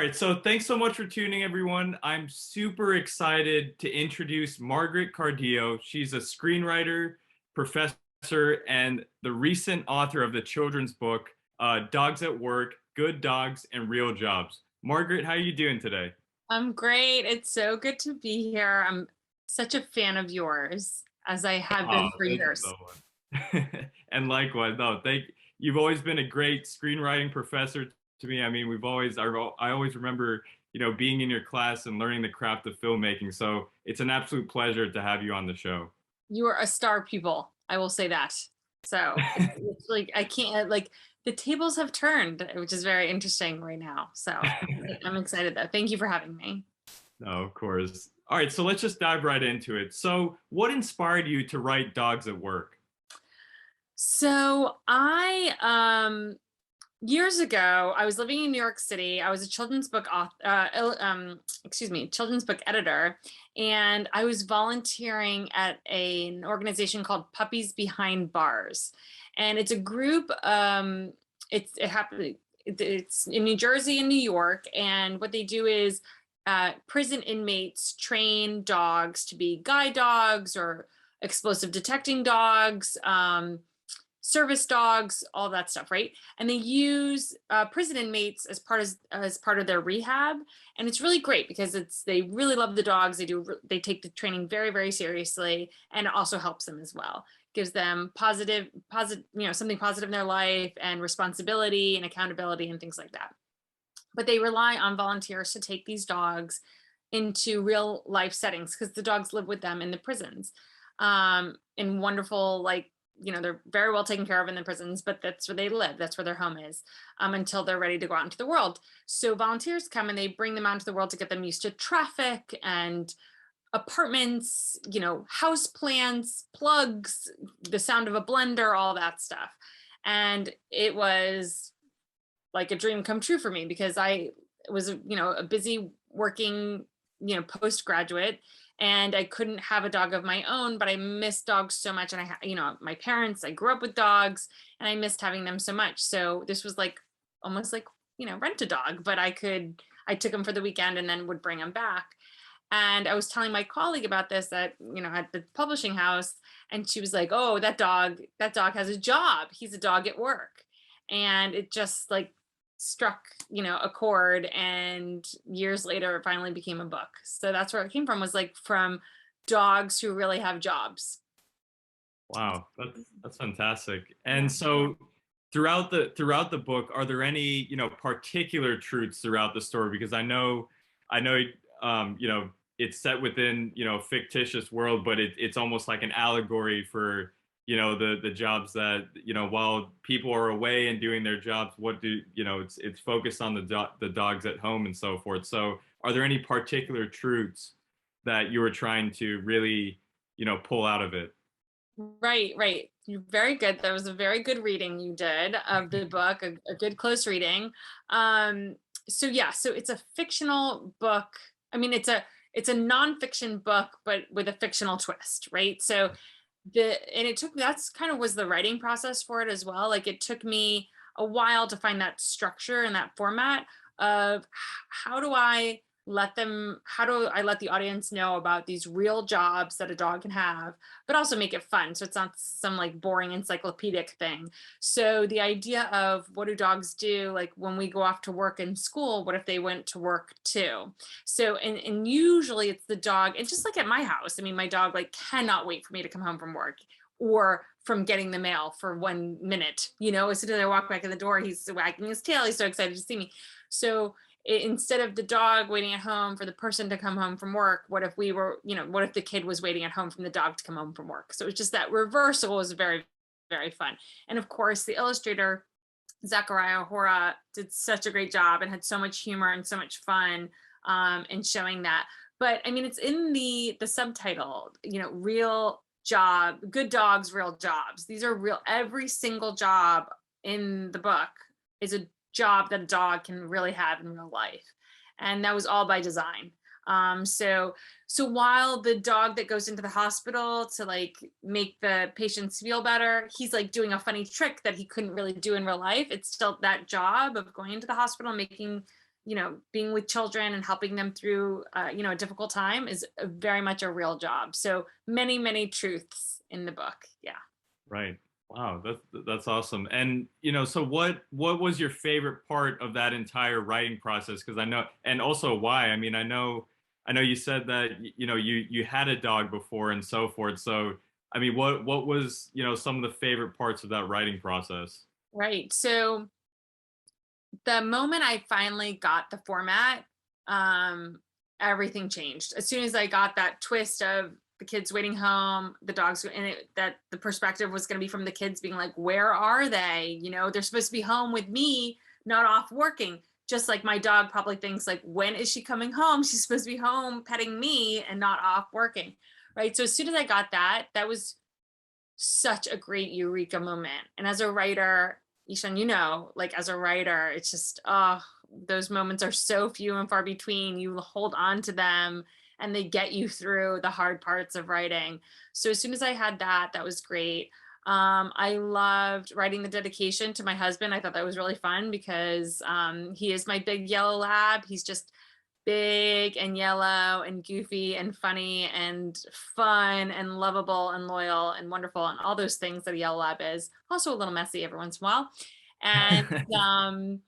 right, so thanks so much for tuning, everyone. I'm super excited to introduce Margaret Cardillo. She's a screenwriter, professor, and the recent author of the children's book, Dogs at Work, Good Dogs and Real Jobs. Margaret, how are you doing today? I'm great. It's so good to be here. I'm such a fan of yours, as I have Oh, been for thank you years. so much. And likewise, no, you've always been a great screenwriting professor to me. I mean, I always remember, being in your class and learning the craft of filmmaking. So it's an absolute pleasure to have you on the show. You are a star pupil. I will say that. So it's like I can't like the tables have turned, which is very interesting right now. So I'm excited though. Thank you for having me. No, of course. All right, so let's just dive right into it. So, what inspired you to write Dogs at Work? So I years ago, I was living in New York City. I was a children's book children's book editor, and I was volunteering at an organization called Puppies Behind Bars, and it's a group. It happened. It's in New Jersey and New York, and what they do is prison inmates train dogs to be guide dogs or explosive detecting dogs. Service dogs, all that stuff, right? And they use prison inmates as part of their rehab, and it's really great because they really love the dogs. They take the training very very seriously, and it also helps them as well. Gives them positive, something positive in their life and responsibility and accountability and things like that. But they rely on volunteers to take these dogs into real life settings because the dogs live with them in the prisons, in wonderful they're very well taken care of in the prisons, but that's where they live. That's where their home is, until they're ready to go out into the world. So volunteers come and they bring them out into the world to get them used to traffic and apartments, house plants, plugs, the sound of a blender, all that stuff. And it was like a dream come true for me because I was, a busy working, postgraduate, and I couldn't have a dog of my own, but I missed dogs so much. And my parents, I grew up with dogs and I missed having them so much. So this was like almost like, rent a dog, but I took him for the weekend and then would bring him back. And I was telling my colleague about this at the publishing house, and she was like, "Oh, that dog has a job. He's a dog at work." And it just like struck a chord, and years later it finally became a book. So that's where it came from, was like from dogs who really have jobs. Wow, that's fantastic. Yeah. And so, throughout the book, are there any particular truths throughout the story? Because I know, it's set within a fictitious world, but it's almost like an allegory for the jobs that while people are away and doing their jobs, what do it's focused on the dogs at home and so forth. So are there any particular truths that you were trying to really pull out of it? Right. You're very good. That was a very good reading you did of the book, a good close reading. So yeah, so it's a fictional book. I mean, it's a nonfiction book, but with a fictional twist, right? So that's kind of was the writing process for it as well. Like it took me a while to find that structure and that format of how do I let the audience know about these real jobs that a dog can have, but also make it fun. So it's not some like boring encyclopedic thing. So the idea of what do dogs do? Like when we go off to work in school, what if they went to work too? So, and usually it's the dog, and just like at my house, I mean, my dog like cannot wait for me to come home from work or from getting the mail for 1 minute, as soon as I walk back in the door, he's wagging his tail. He's so excited to see me. So instead of the dog waiting at home for the person to come home from work, what if what if the kid was waiting at home from the dog to come home from work? So it's just that reversal was very, very fun. And of course, the illustrator, Zachariah Hora, did such a great job and had so much humor and so much fun in showing that. But I mean, it's in the subtitle, real job, good dogs, real jobs. These are real, every single job in the book is a job that a dog can really have in real life. And that was all by design. So while the dog that goes into the hospital to like make the patients feel better, he's like doing a funny trick that he couldn't really do in real life. It's still that job of going into the hospital, making being with children and helping them through, a difficult time is very much a real job. So many, many truths in the book. Yeah. Right. Wow, that's awesome. And so what was your favorite part of that entire writing process? Because I know, and also why. I mean, I know you said that you had a dog before and so forth. So I mean, what was some of the favorite parts of that writing process? Right. So the moment I finally got the format, um, everything changed. As soon as I got that twist of the kids waiting home, the dogs, and that the perspective was going to be from the kids being like, where are they? They're supposed to be home with me, not off working. Just like my dog probably thinks like, when is she coming home? She's supposed to be home petting me and not off working. Right. So as soon as I got that, that was such a great eureka moment. And as a writer, Ishan, like as a writer, it's just, oh, those moments are so few and far between. You hold on to them and they get you through the hard parts of writing. So as soon as I had that, that was great. I loved writing the dedication to my husband. I thought that was really fun because he is my big yellow lab. He's just big and yellow and goofy and funny and fun and lovable and loyal and wonderful and all those things that a yellow lab is. Also a little messy every once in a while. And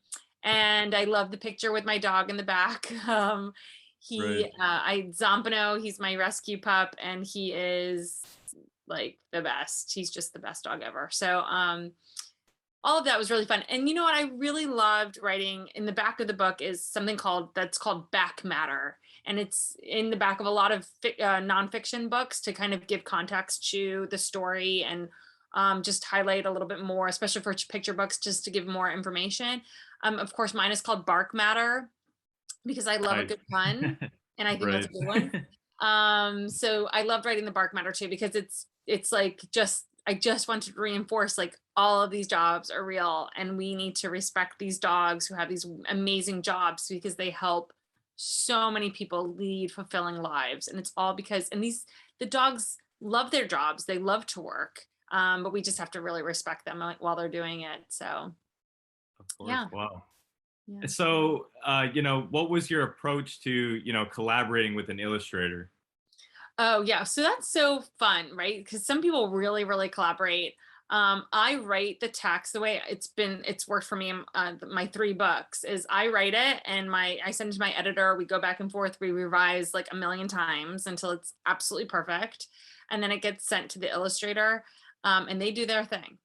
and I love the picture with my dog in the back. Right. I Zampano, he's my rescue pup, and he is like the best. He's just the best dog ever. So all of that was really fun. And you know what I really loved writing in the back of the book is something that's called back matter. And it's in the back of a lot of nonfiction books to kind of give context to the story and just highlight a little bit more, especially for picture books, just to give more information. Of course, mine is called bark matter because I love a Nice. good pun. And I think that's Right. a good one. So I loved writing the bark matter too, because it's like I just wanted to reinforce like all of these jobs are real and we need to respect these dogs who have these amazing jobs because they help so many people lead fulfilling lives. And it's all because, and the dogs love their jobs. They love to work. But we just have to really respect them while they're doing it. So Of course. yeah. Wow. Yeah. So, what was your approach to, collaborating with an illustrator? Oh yeah, so that's so fun, right? Because some people really, really collaborate. I write the text the way it's worked for me. My three books is I write it and I send it to my editor. We go back and forth. We revise like a million times until it's absolutely perfect, and then it gets sent to the illustrator, and they do their thing,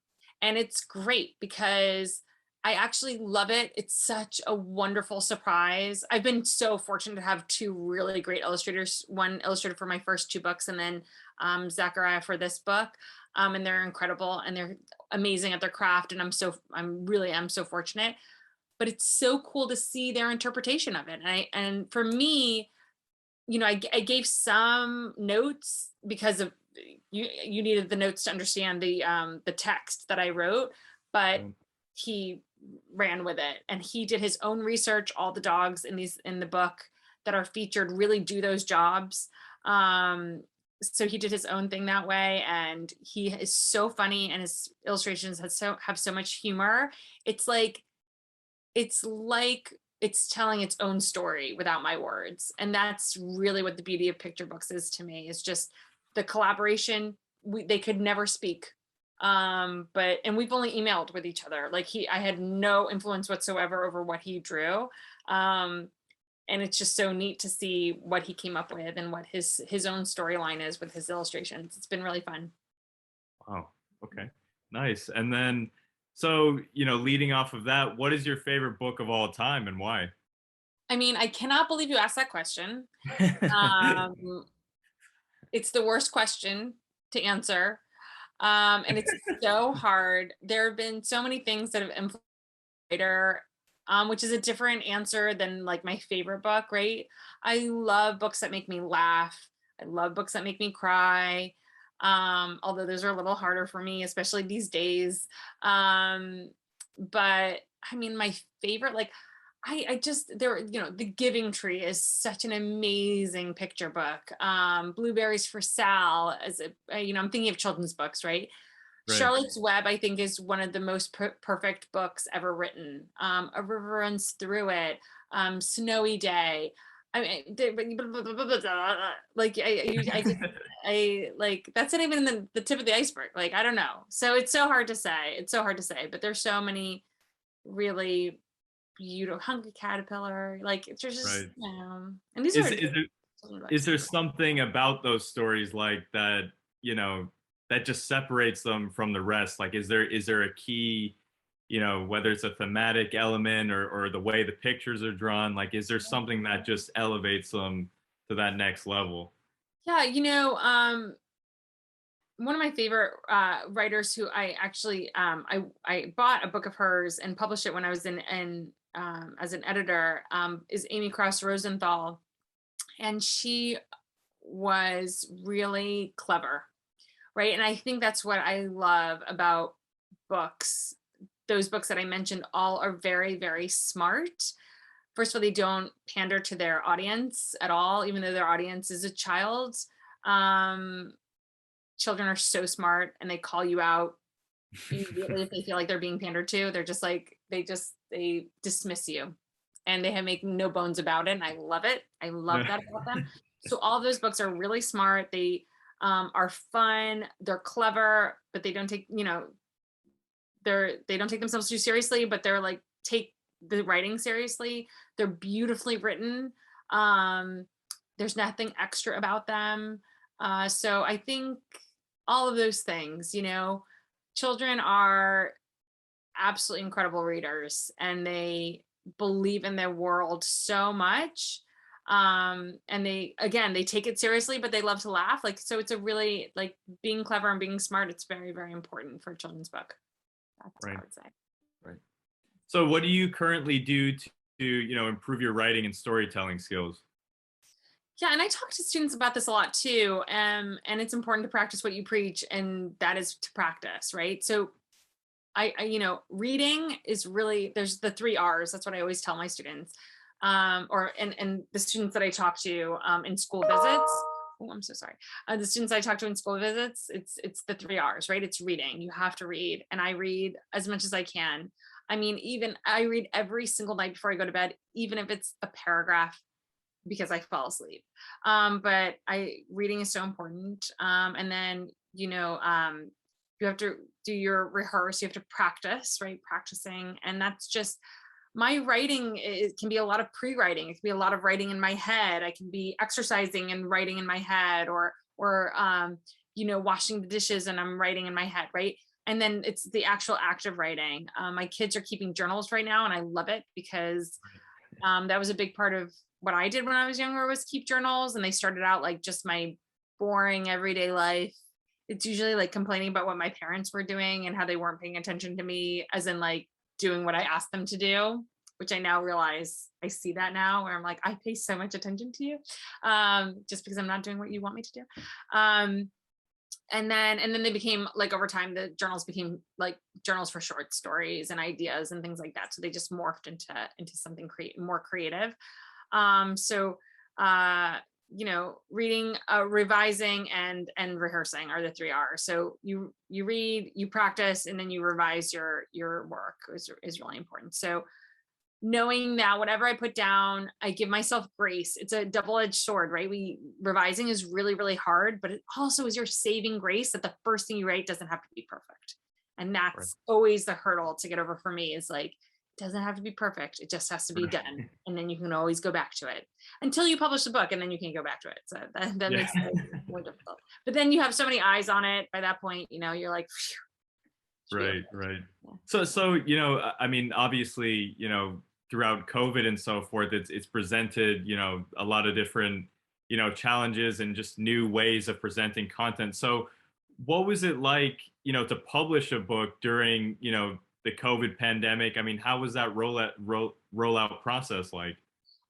and it's great because I actually love it. It's such a wonderful surprise. I've been so fortunate to have two really great illustrators, one illustrator for my first two books and then Zachariah for this book. And they're incredible and they're amazing at their craft. And I'm so fortunate, but it's so cool to see their interpretation of it. And for me, I gave some notes because of you needed the notes to understand the text that I wrote, but Um, he ran with it and he did his own research. All the dogs in the book that are featured really do those jobs. So he did his own thing that way, and he is so funny, and his illustrations have so much humor. It's like it's like it's telling its own story without my words, and that's really what the beauty of picture books is to me. Is just the collaboration. They could never speak, but and we've only emailed with each other. Like I had no influence whatsoever over what he drew, and it's just so neat to see what he came up with and what his own storyline is with his illustrations. It's been really fun. wow. Okay. Nice. And then, so, leading off of that, what is your favorite book of all time and why? I mean, I cannot believe you asked that question. um, it's the worst question to answer. And it's so hard. There have been so many things that have influenced writer, which is a different answer than like my favorite book, right? I love books that make me laugh. I love books that make me cry. Although those are a little harder for me, especially these days. But I mean, my favorite, like I just The Giving Tree is such an amazing picture book. Blueberries for Sal, I'm thinking of children's books, right? Right. Charlotte's Web, I think, is one of the most perfect books ever written. A River Runs Through It. Snowy Day. I mean, like I like that's not even the tip of the iceberg. Like I don't know. So it's so hard to say. It's so hard to say. But there's so many really beautiful Hungry Caterpillar. Like it's just Right. and these Is are is there children's is books. there something about those stories like that, you know, that just separates them from the rest? Like, is there a key, whether it's a thematic element or the way the pictures are drawn, like, is there something that just elevates them to that next level? Yeah, one of my favorite writers who I actually I bought a book of hers and published it when I was in as an editor is Amy Cross Rosenthal, and she was really clever, right? And I think that's what I love about books. Those books that I mentioned all are very, very smart. First of all, they don't pander to their audience at all, even though their audience is a child. Um, Children are so smart and they call you out immediately if they feel like they're being pandered to. They're just like, they dismiss you and they have make no bones about it. And I love it. I love that about them. So all of those books are really smart. They are fun. They're clever, but they don't take, they don't take themselves too seriously, but they're like, take the writing seriously. They're beautifully written. Um, there's nothing extra about them. So I think all of those things, children are absolutely incredible readers and they believe in their world so much. And they take it seriously, but they love to laugh. Like, so it's a really like being clever and being smart. It's very, very important for a children's book. That's what I Right. would say. Right. So what do you currently do to improve your writing and storytelling skills? Yeah, and I talk to students about this a lot too. And it's important to practice what you preach, and that is to practice, right? So reading is really, there's the 3 R's. That's what I always tell my students, and the students that I talk to in school visits. Oh, I'm so sorry. The students I talk to in school visits, it's the 3 R's, right? It's reading. You have to read, and I read as much as I can. I mean, even I read every single night before I go to bed, even if it's a paragraph because I fall asleep. But reading is so important. And then, you have to do your rehearse, you have to practice, right? Practicing. And that's just my writing. It can be a lot of pre-writing. It can be a lot of writing in my head. I can be exercising and writing in my head or washing the dishes and I'm writing in my head, right? And then it's the actual act of writing. My kids are keeping journals right now and I love it because that was a big part of what I did when I was younger was keep journals. And they started out like just my boring everyday life. It's usually like complaining about what my parents were doing and how they weren't paying attention to me, as in like doing what I asked them to do, which I now realize I see that now where I'm like, I pay so much attention to you just because I'm not doing what you want me to do. And then they became like over time the journals became like journals for short stories and ideas and things like that, so they just morphed into something more creative. So reading, revising, and rehearsing are the 3 R's. So you read, you practice, and then you revise your work is really important. So knowing that whatever I put down, I give myself grace. It's a double-edged sword, right? Revising is really, really hard, but it also is your saving grace that the first thing you write doesn't have to be perfect. And Right. that's always the hurdle to get over for me, is like, it doesn't have to be perfect. It just has to be done. Right. And then you can always go back to it until you publish a book, and then you can go back to it. So that Yeah. makes it more difficult. But then you have so many eyes on it by that point, you're like, should be Right, okay. right. Yeah. So I mean, obviously, throughout COVID and so forth, it's presented, a lot of different, challenges and just new ways of presenting content. So, what was it like, to publish a book during, the COVID pandemic? I mean, how was that rollout process like?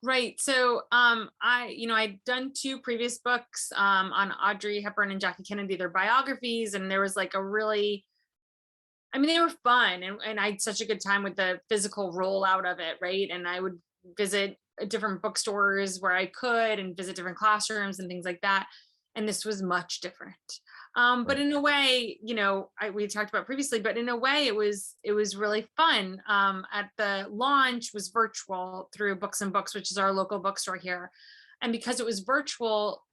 Right. So I'd done 2 previous books on Audrey Hepburn and Jackie Kennedy, their biographies, and there was like they were fun, and I had such a good time with the physical rollout of it, right? And I would visit different bookstores where I could and visit different classrooms and things like that. and this was much different. But Right. in a way, we talked about previously, but in a way it was really fun. At the launch was virtual through Books and Books, which is our local bookstore here. And because it was virtual,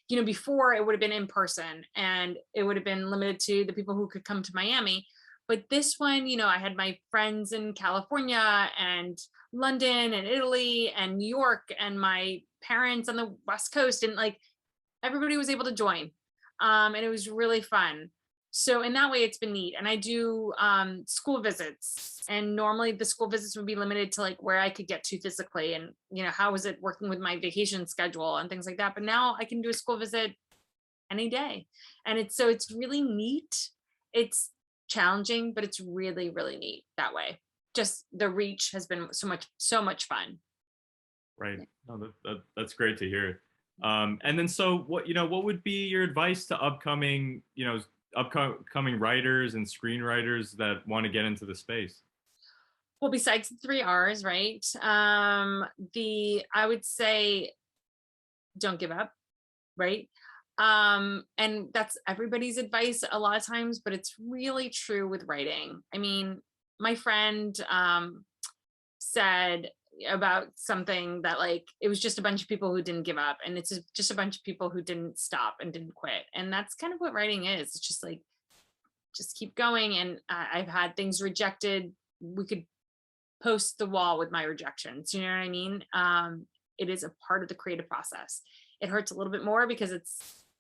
before it would have been in person and it would have been limited to the people who could come to Miami. But this one, I had my friends in California and London and Italy and New York and my parents on the West Coast, and like everybody was able to join. And it was really fun. So in that way, it's been neat. And I do school visits, and normally the school visits would be limited to like where I could get to physically, and how was it working with my vacation schedule and things like that. But now I can do a school visit any day, and it's really neat. It's challenging, but it's really, really neat that way. Just the reach has been so much fun. Right. No, that's great to hear. And then so what would be your advice to upcoming writers and screenwriters that want to get into the space? Well, besides the 3 R's, right? I would say don't give up, right? And that's everybody's advice a lot of times, but it's really true with writing. I mean, my friend said about something that like it was just a bunch of people who didn't give up, and it's just a bunch of people who didn't stop and didn't quit. And that's kind of what writing is. It's just like just keep going. And I've had things rejected. We could post the wall with my rejections, you know what I mean? It is a part of the creative process. It hurts a little bit more because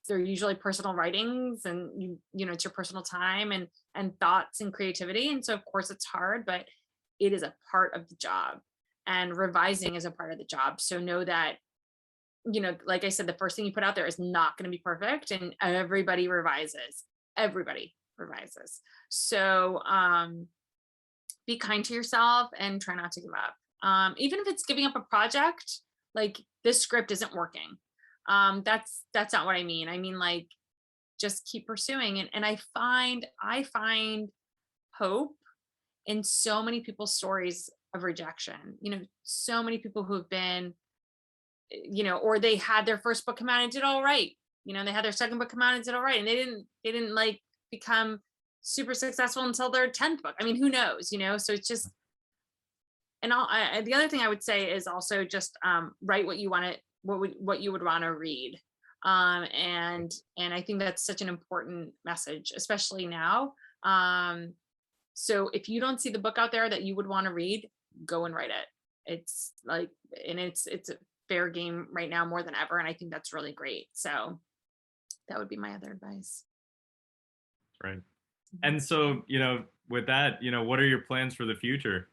they're usually personal writings, and it's your personal time and thoughts and creativity, and so of course it's hard, but it is a part of the job, and revising is a part of the job. So know that, like I said, the first thing you put out there is not going to be perfect, and everybody revises. So be kind to yourself and try not to give up. Even if it's giving up a project, like this script isn't working. That's not what I mean. I mean, like, just keep pursuing. And I find hope in so many people's stories of rejection. So many people who have been, or they had their first book come out and did all right. They had their second book come out and did all right. And they didn't like become super successful until their 10th book. I mean, who knows, so it's just, and the other thing I would say is also just write what you want to, what you would want to read. And I think that's such an important message, especially now. So if you don't see the book out there that you would want to read, go and write it. It's like, and it's a fair game right now more than ever. And I think that's really great. So that would be my other advice. Right. And so, with that, what are your plans for the future?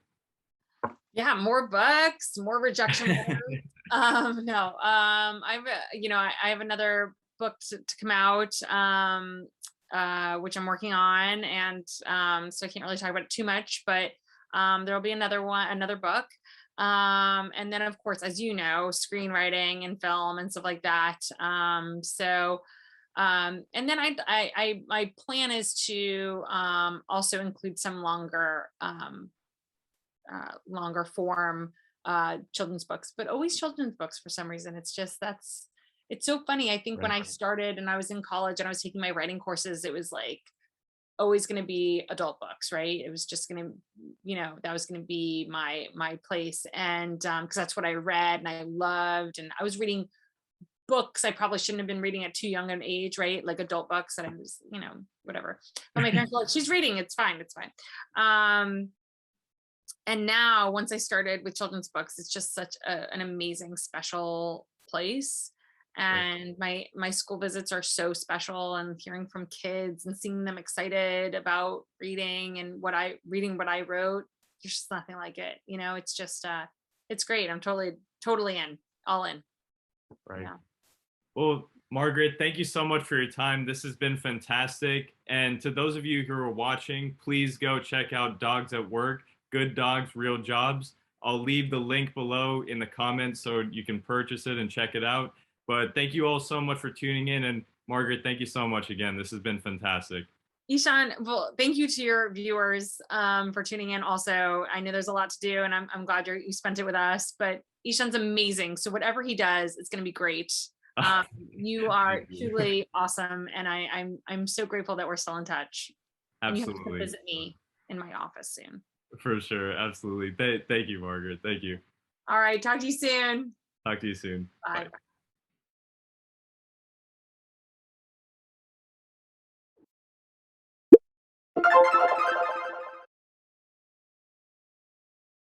Yeah, more books, more rejection letters. No, I have another book to come out, which I'm working on, and so I can't really talk about it too much, but there'll be another book. And then of course, as you know, screenwriting and film and stuff like that. And then my plan is to also include some longer form children's books, but always children's books for some reason. It's so funny. I think when I started and I was in college and I was taking my writing courses, it was like always going to be adult books, right? It was just going to, that was going to be my place. And because that's what I read and I loved, and I was reading books I probably shouldn't have been reading at too young an age, right? Like adult books that I was, whatever. But my parents were like, she's reading, it's fine. And now once I started with children's books, it's just such an amazing, special place. And my school visits are so special, and hearing from kids and seeing them excited about reading and what I wrote, there's just nothing like it. It's just it's great. I'm totally in, all in. Right. Yeah. Well, Margaret, thank you so much for your time. This has been fantastic. And to those of you who are watching, please go check out Dogs at Work, Good Dogs, Real Jobs. I'll leave the link below in the comments so you can purchase it and check it out. But thank you all so much for tuning in. And Margaret, thank you so much again. This has been fantastic. Ishan, well, thank you to your viewers for tuning in. Also, I know there's a lot to do, and I'm glad you spent it with us. But Ishan's amazing. So whatever he does, it's going to be great. You are Thank you. truly awesome, and I'm so grateful that we're still in touch. And you have to Absolutely. visit me in my office soon. For sure. Absolutely. Thank you, Margaret. Thank you. All right, talk to you soon. Talk to you soon. Bye. Bye.